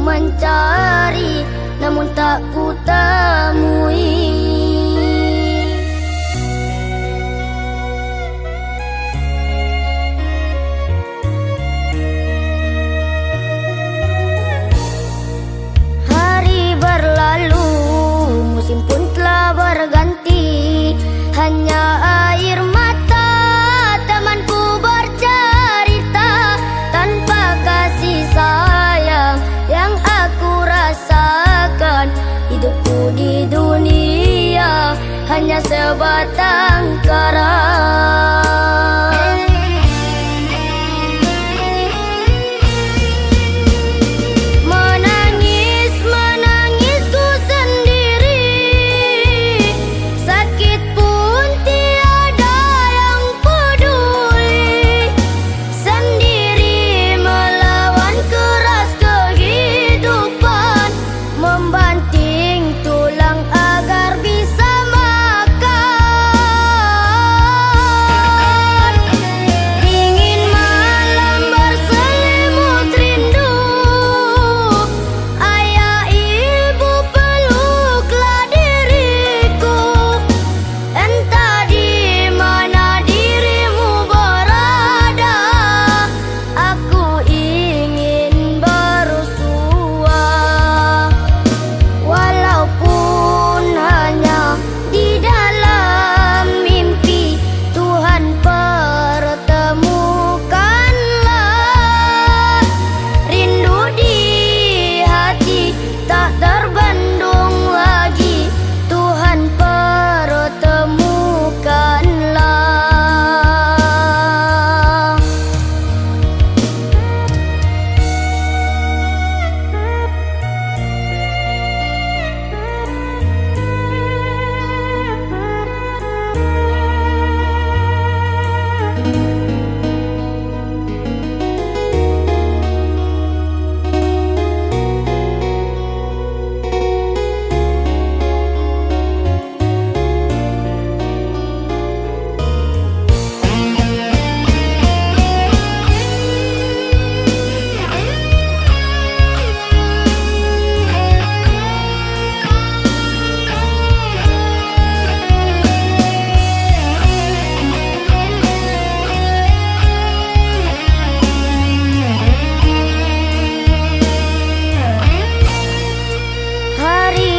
mencari, namun tak ku temui. Hari berlalu, musim pun telah berganti. Hanya air mata temanku bercerita, tanpa kasih sayang yang aku rasakan. Hidupku di dunia hanya sebatang kara.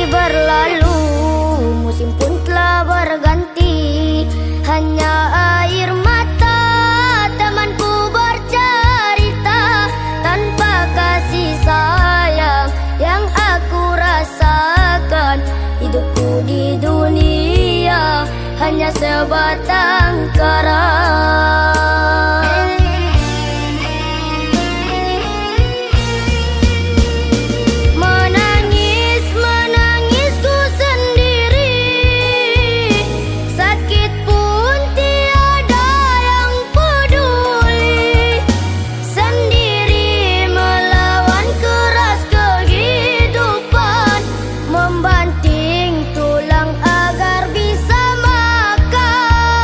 Berlalu, musim pun telah berganti. Hanya air mata temanku bercerita, tanpa kasih sayang yang aku rasakan. Hidupku di dunia hanya sebatang kara. Membanting tulang agar bisa makan.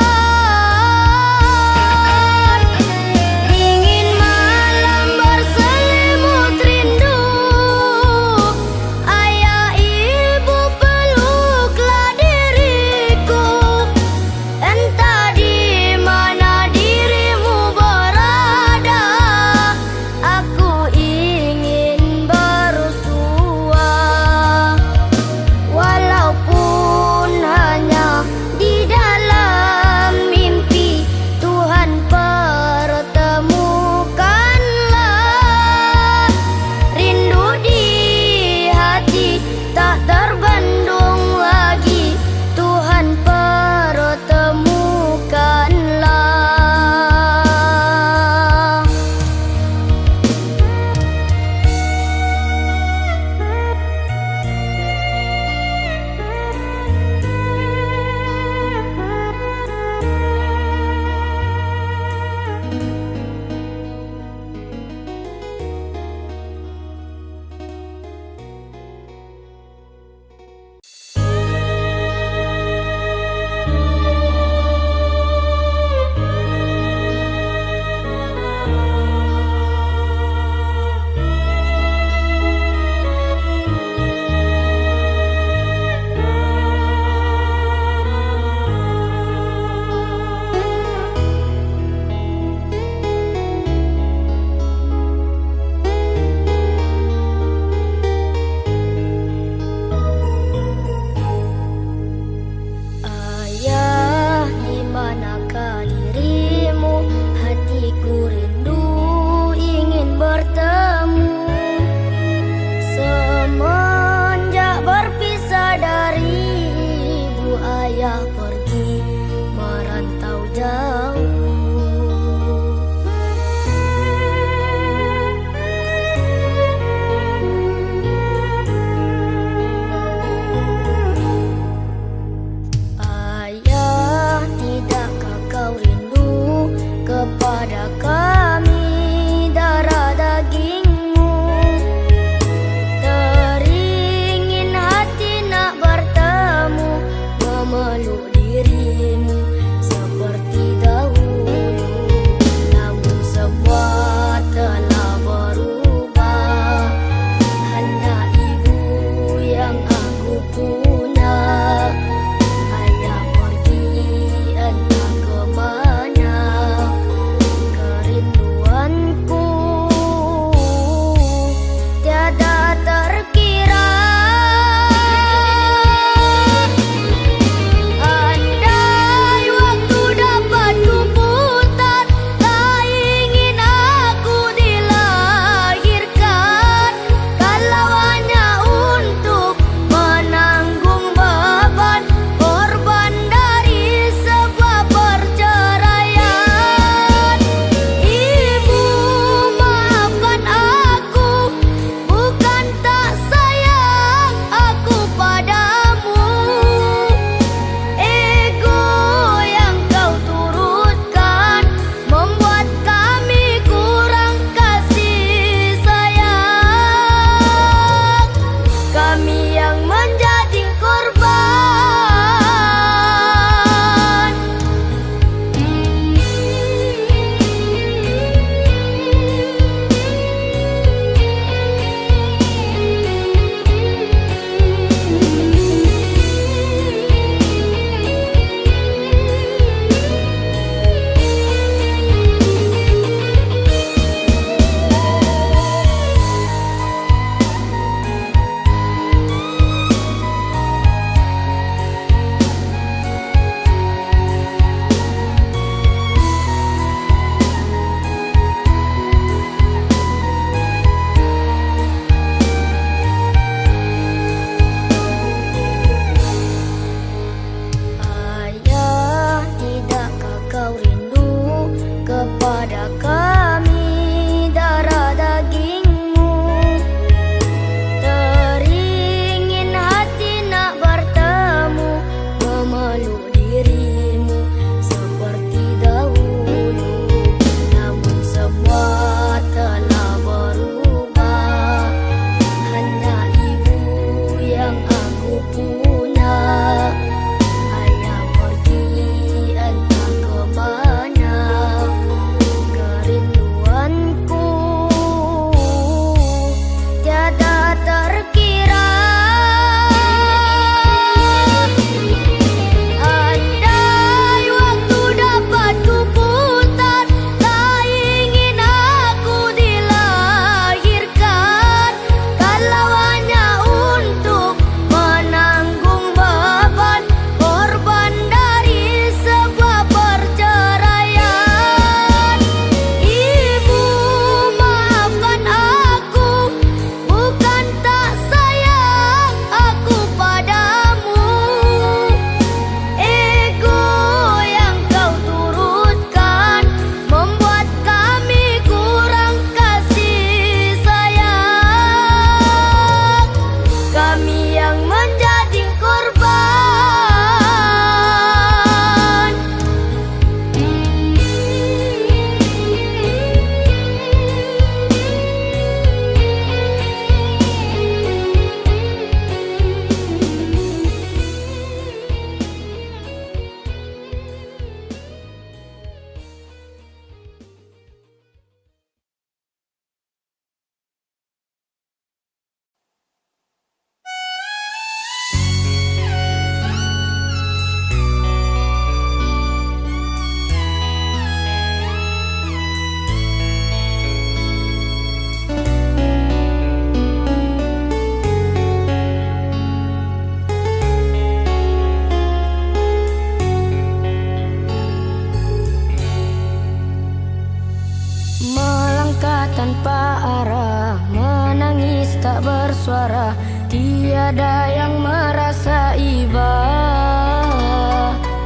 bersuara, tiada yang merasa iba.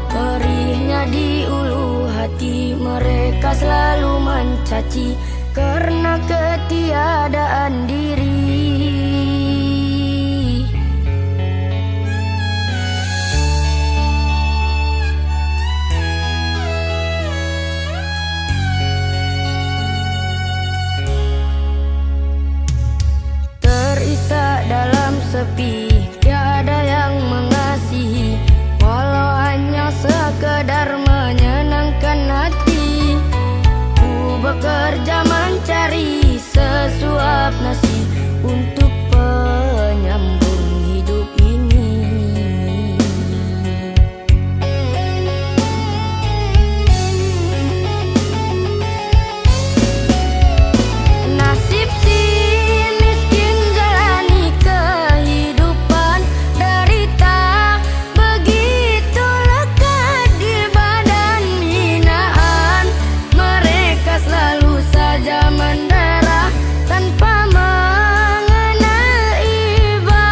Perihnya di ulu hati, mereka selalu mencaci karena ketiadaan diri. Terisak dalam sepi, tiada yang mengasihi, walau hanya sekedar menyenangkan hati. Ku bekerja mencari sesuap nasi untuk penyambung hidup ini. Nasib si miskin jalani kehidupan derita, begitu lekat di badan hinaan. Mereka selalu saja mendera tanpa mengenal iba.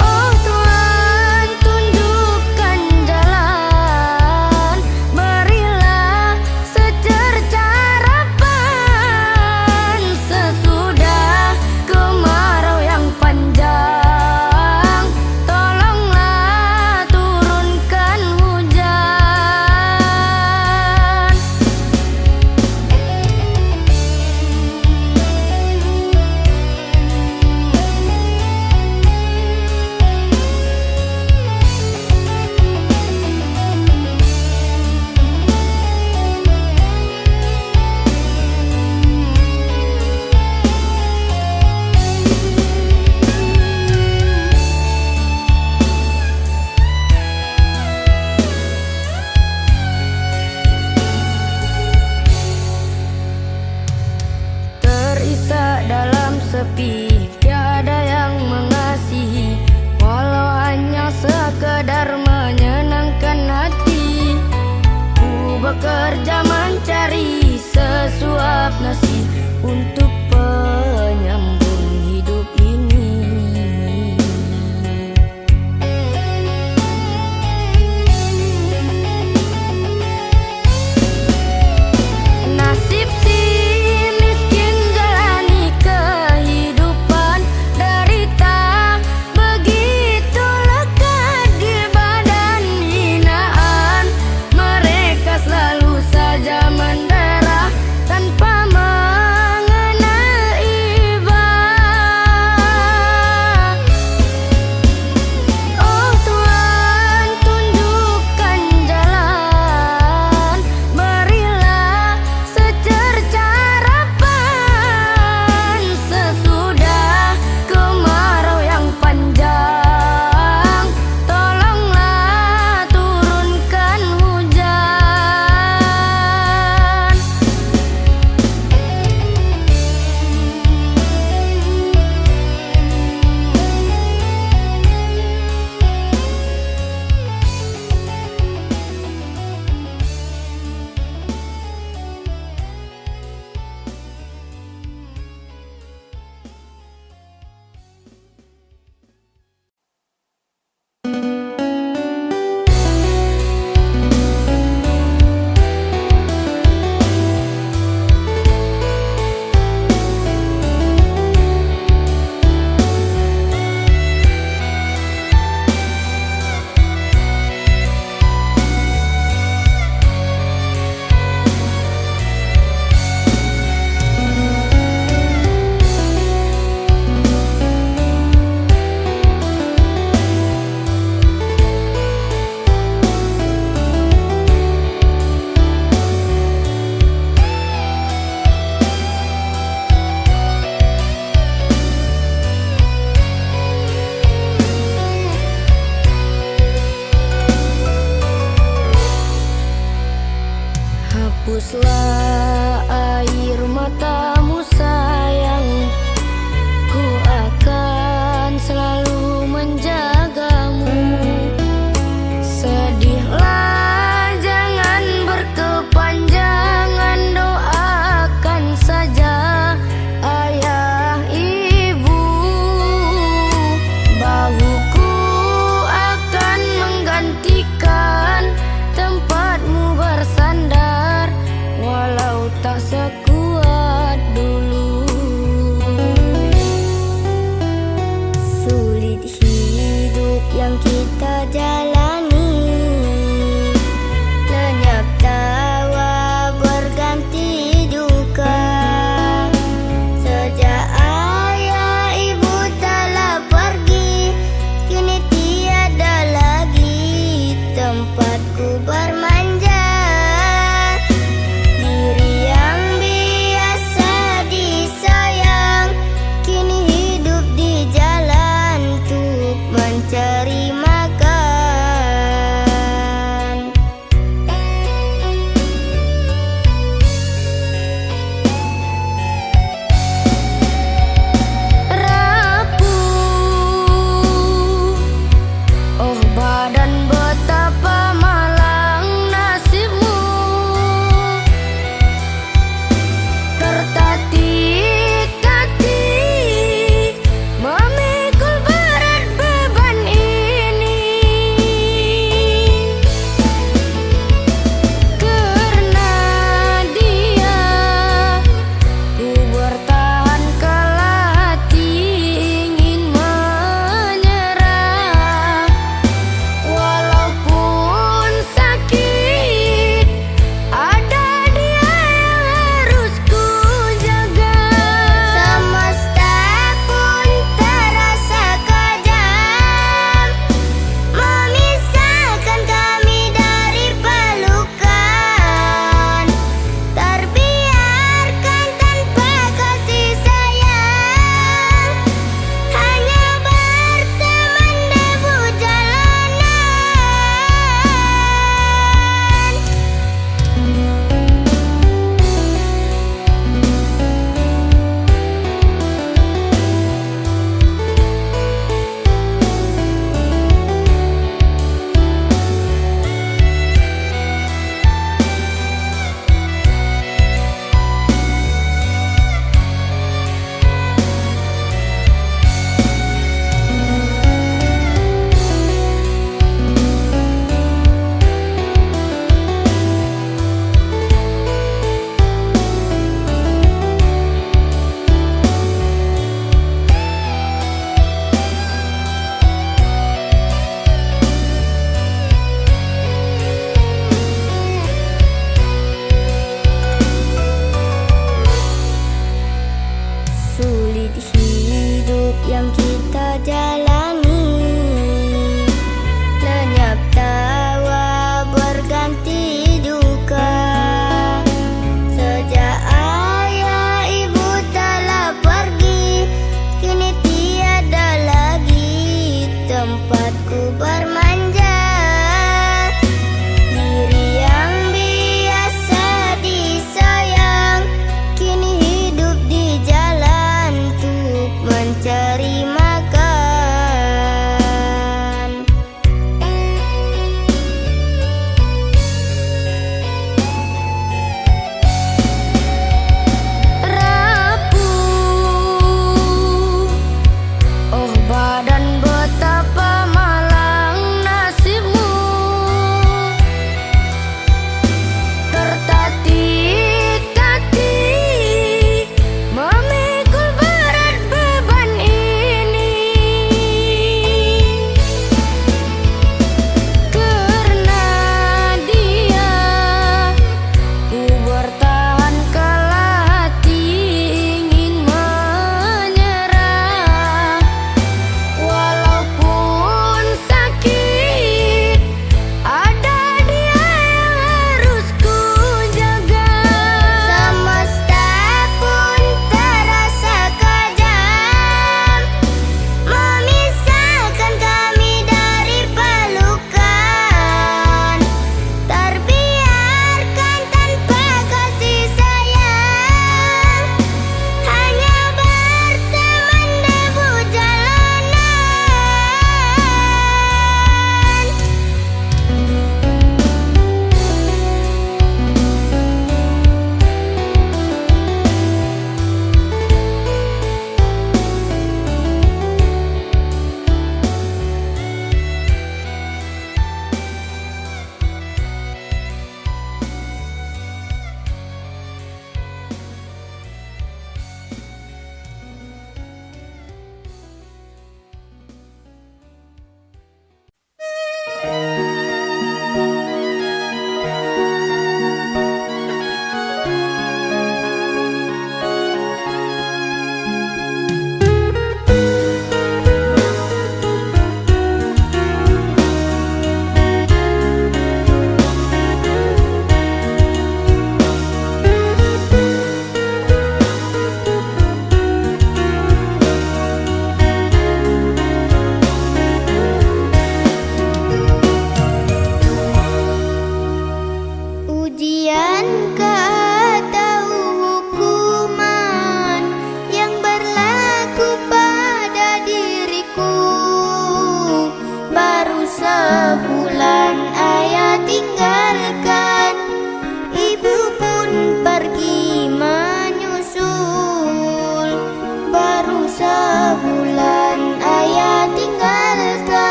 Oh Tuhan, tunjukkan jalan, berilah secerca harapan. Sesudah kemarau yang panjang, tolonglah turunkan hujan. Terisak dalam sepi, tiada yang mengasihi, walau hanya sekedar menyenangkan hati. Ku bekerja mencari sesuap nasi untuk penyambung hidup ini. Nasib si miskin jalani kehidupan derita, begitu lekat di badan hinaan. Mereka selalu saja mendera tanpa mengenal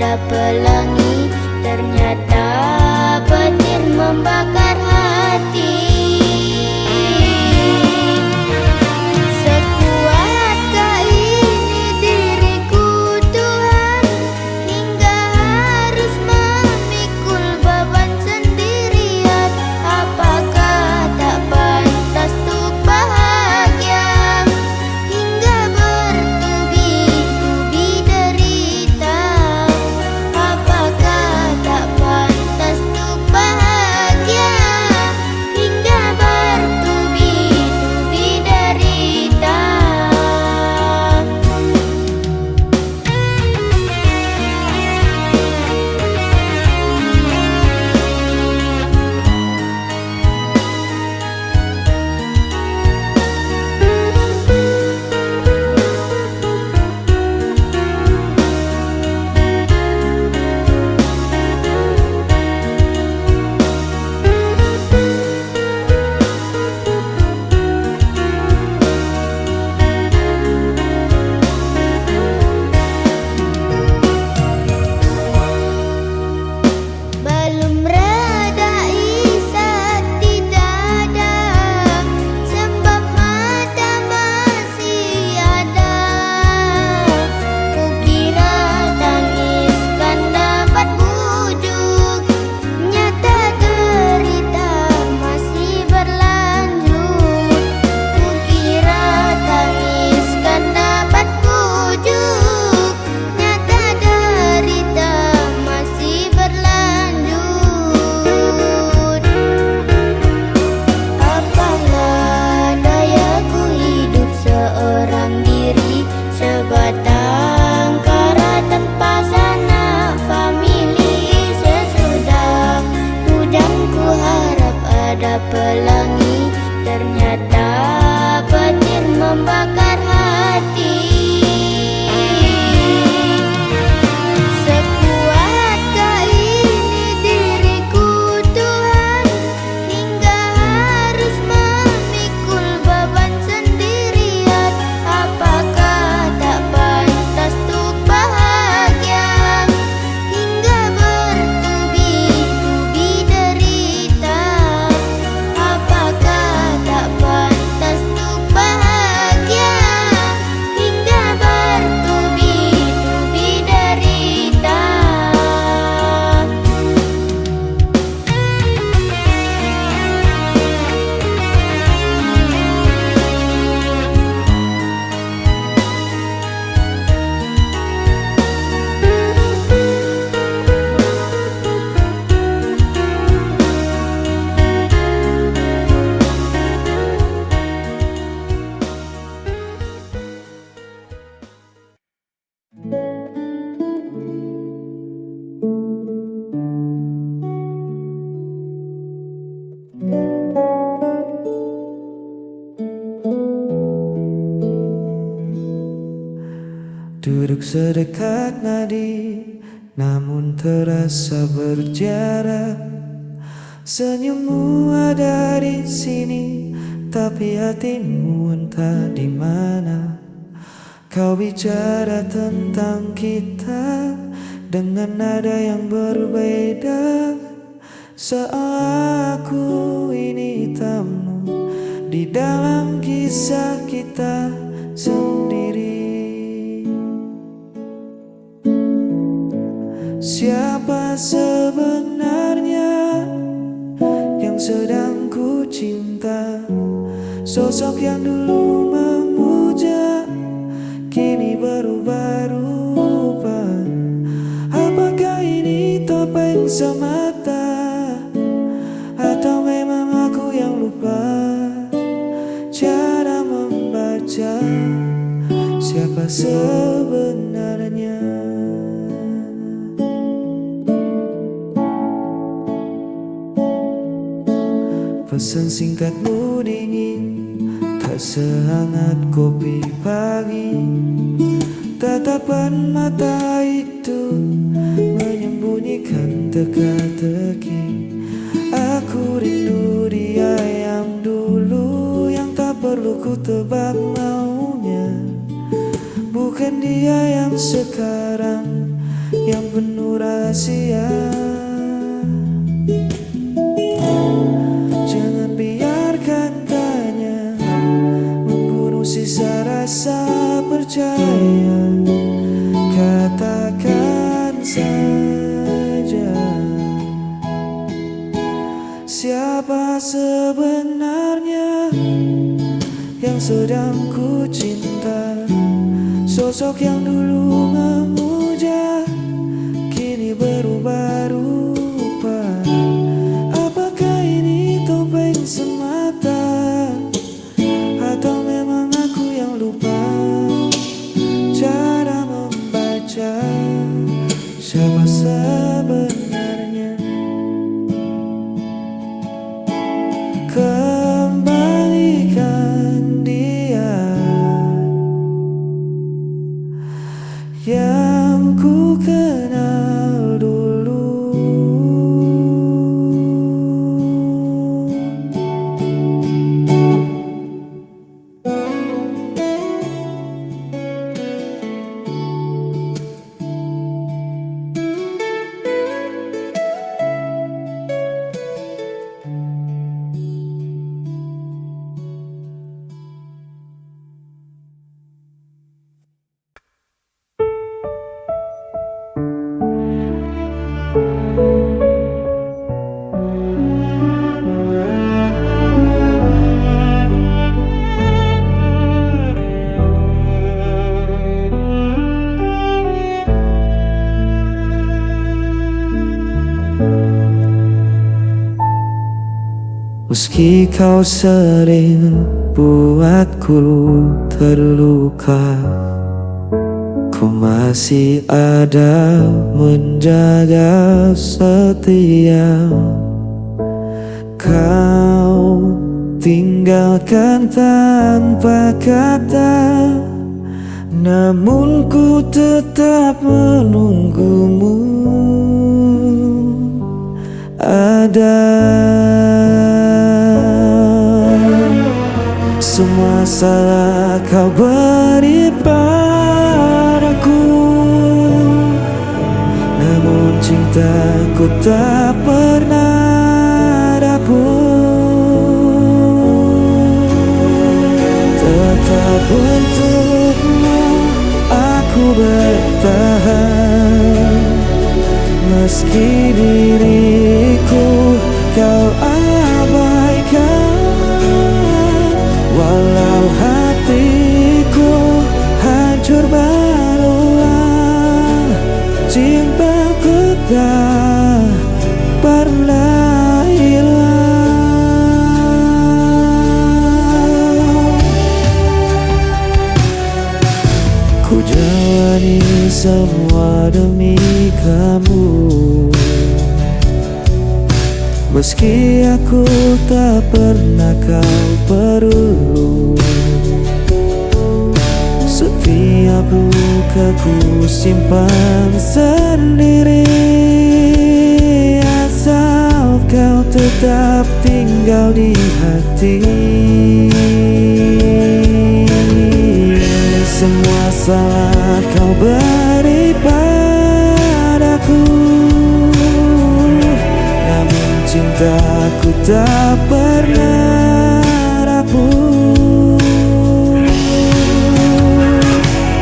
ada pelangi, ternyata petir membakar hati. Sekuatkah ini diriku Tuhan, hingga harus memikul beban sendirian? Apakah tak pantas untuk bahagia, hingga bertubi-tubi derita? Apakah tak pantas untuk bahagia, hingga bertubi-tubi derita? Belum reda isat di dada, sebab mata masih ada. Kukira tangiskan dapat bujuk, nyata derita masih berlanjut. Kukira tangiskan dapat bujuk, nyata derita masih berlanjut. Apalah dayaku hidup seorang diri, sebatang kara tanpa sanak famili. Sesudah hujan ku harap ada pelangi, ternyata petir membakar hati. Sekuatkah ini diriku Tuhan, hingga harus memikul beban sendirian? Apakah tak pantas untuk bahagia, hingga bertubi-tubi derita? Apakah tak pantas untuk bahagia, hingga bertubi-tubi derita? Duduk sedekat nadi, namun terasa berjarak. Senyummu ada di sini, tapi hatimu entah di mana. Kau bicara tentang kita dengan nada yang berbeda, seolah aku ini tamu di dalam kisah kita sendiri. Siapa sebenarnya yang sedang ku cinta? Sosok yang dulu memuja, kini berubah rupa. Apakah ini topeng semata, atau memang aku yang lupa cara membaca siapa sebenarnya? Pesan singkatmu dingin, tak sehangat kopi pagi. Tatapan mata itu menyembunyikan teka-teki. Aku rindu dia yang dulu, yang tak perlu ku tebak maunya. Bukan dia yang sekarang, yang penuh sia-sia. Jangan biarkan tanya membunuh sisa rasa percaya. Katakan saja, siapa sebenarnya yang sedang ku cinta? Sosok yang dulu memuja kini berubah rupa. Apakah ini topeng semata, atau memang aku yang lupa cara membaca siapa sebenarnya? Kembalikan dia yang ku kenal dulu. Meski kau sering buatku terluka, ku masih ada menjaga setia. Kau tinggalkan tanpa kata, namun ku tetap menunggumu. Ada semua salah kau beri padaku, namun cintaku tak pernah dapur. Tetap untukmu aku bertahan, meski diriku kau abaikan. Walau hatiku hancur berulang, cintaku tak pernah hilang. Ku jalani semua demi kamu, meski aku tak pernah kau perlu. Setiap luka ku simpan sendiri, asal kau tetap tinggal di hati. Semua salah kau beri padaku, namun cintaku tak pernah rapuh.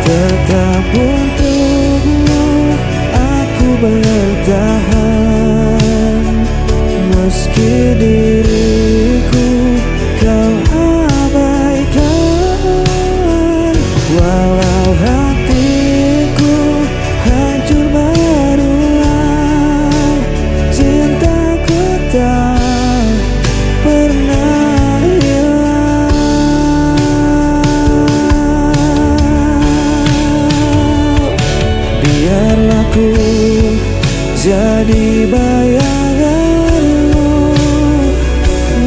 Tetap untukmu aku bertahan, meski diriku kau abaikan. Walau hatiku hancur berulang, cintaku tak pernah hilang. Biarlah ku jadi bayanganmu,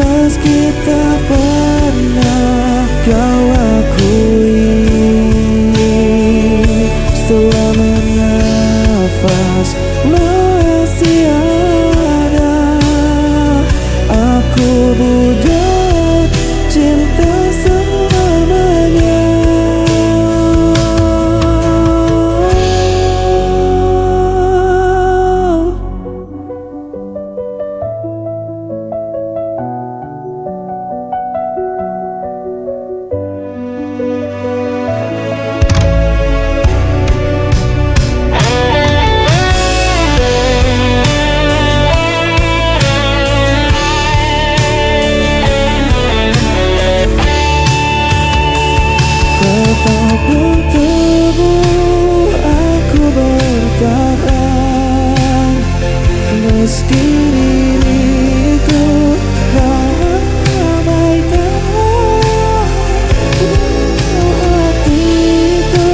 meski tak pernah kau akui. Setelah menafas masih ada, aku budak cinta selamanya. meski diriku abaikan. Hati itu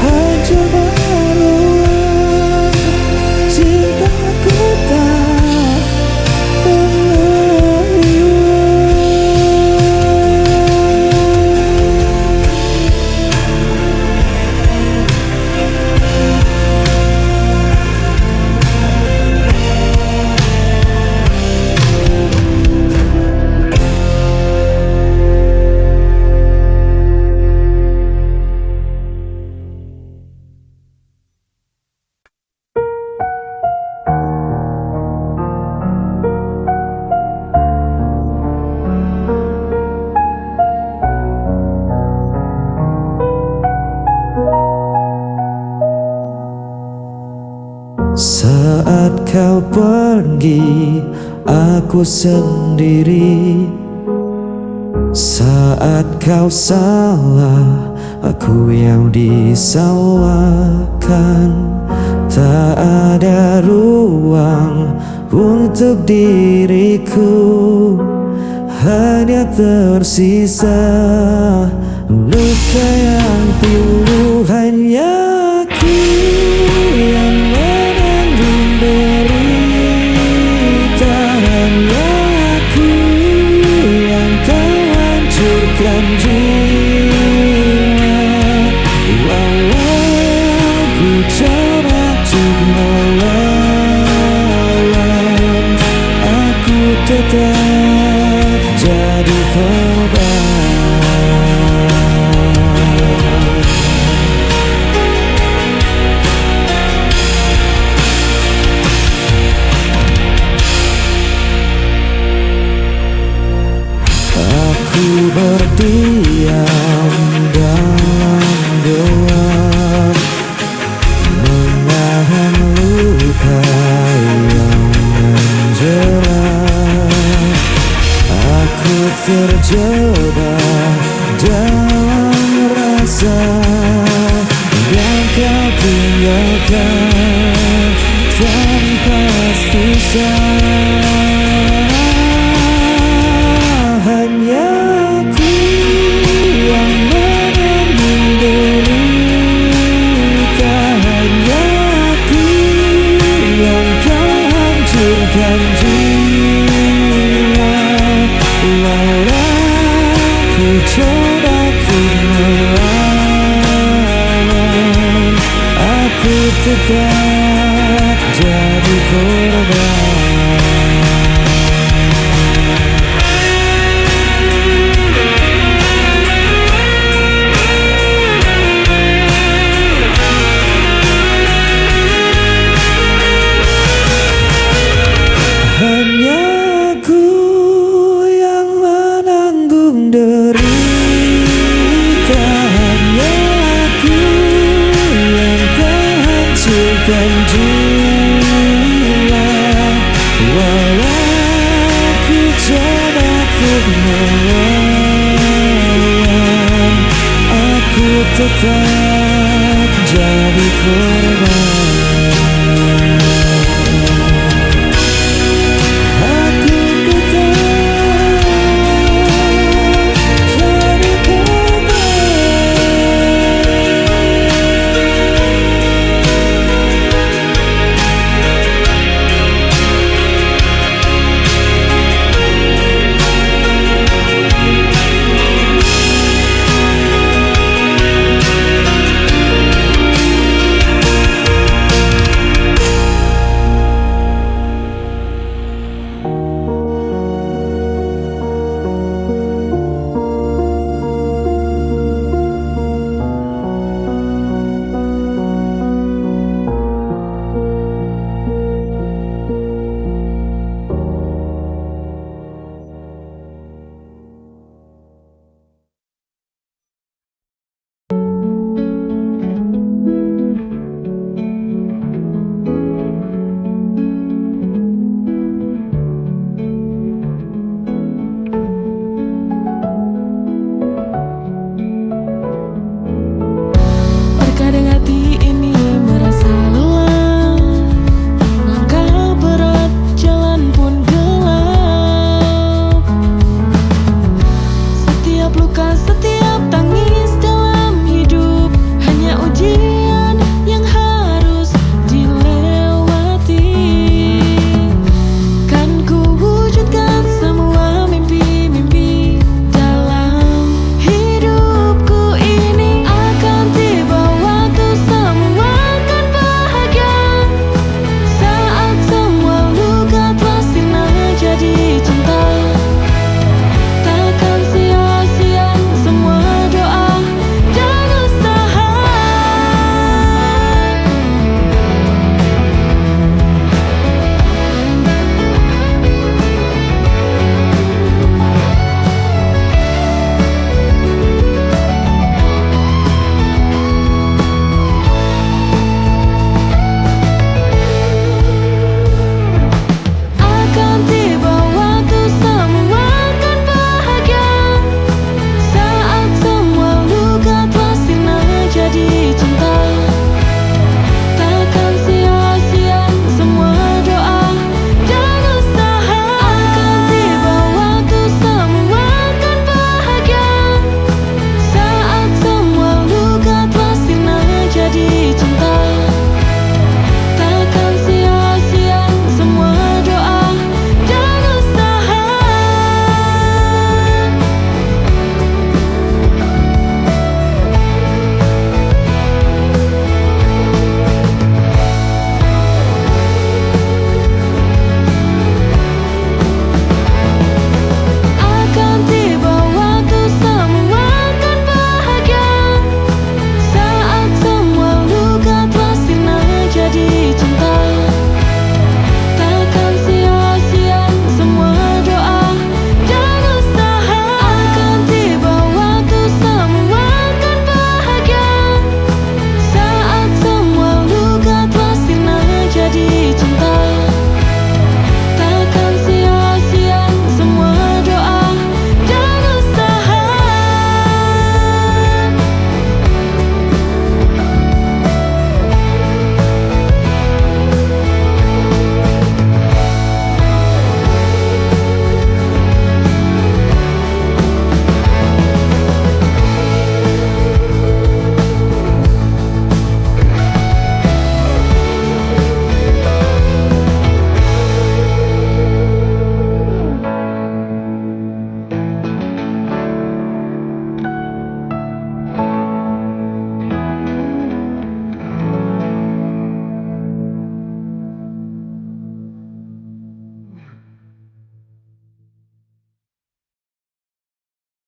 hancur meluap, cintaku tak saat kau pergi, aku sendiri. Saat kau salah, aku yang disalahkan. Tak ada ruang untuk diriku, hanya tersisa luka yang pilu. Hanya aku yang menanggung derita, hanya aku yang kau hancurkan jiwa. Walau ku coba untuk melawan, aku tetap jadi korban. Aku berdiam dalam gelap, menahan luka yang menjerat. Aku terjebak dalam rasa yang kau tinggalkan tanpa sisa. Hanya aku yang menanggung derita, hanya aku yang kau hancurkan jiwa. Walau ku coba untuk melawan, aku tetap jadi korban. Hanya aku yang menanggung derita, hanya aku yang terhancurkan jiwa. Walau ku coba untuk melawan, aku tetap jadi korban.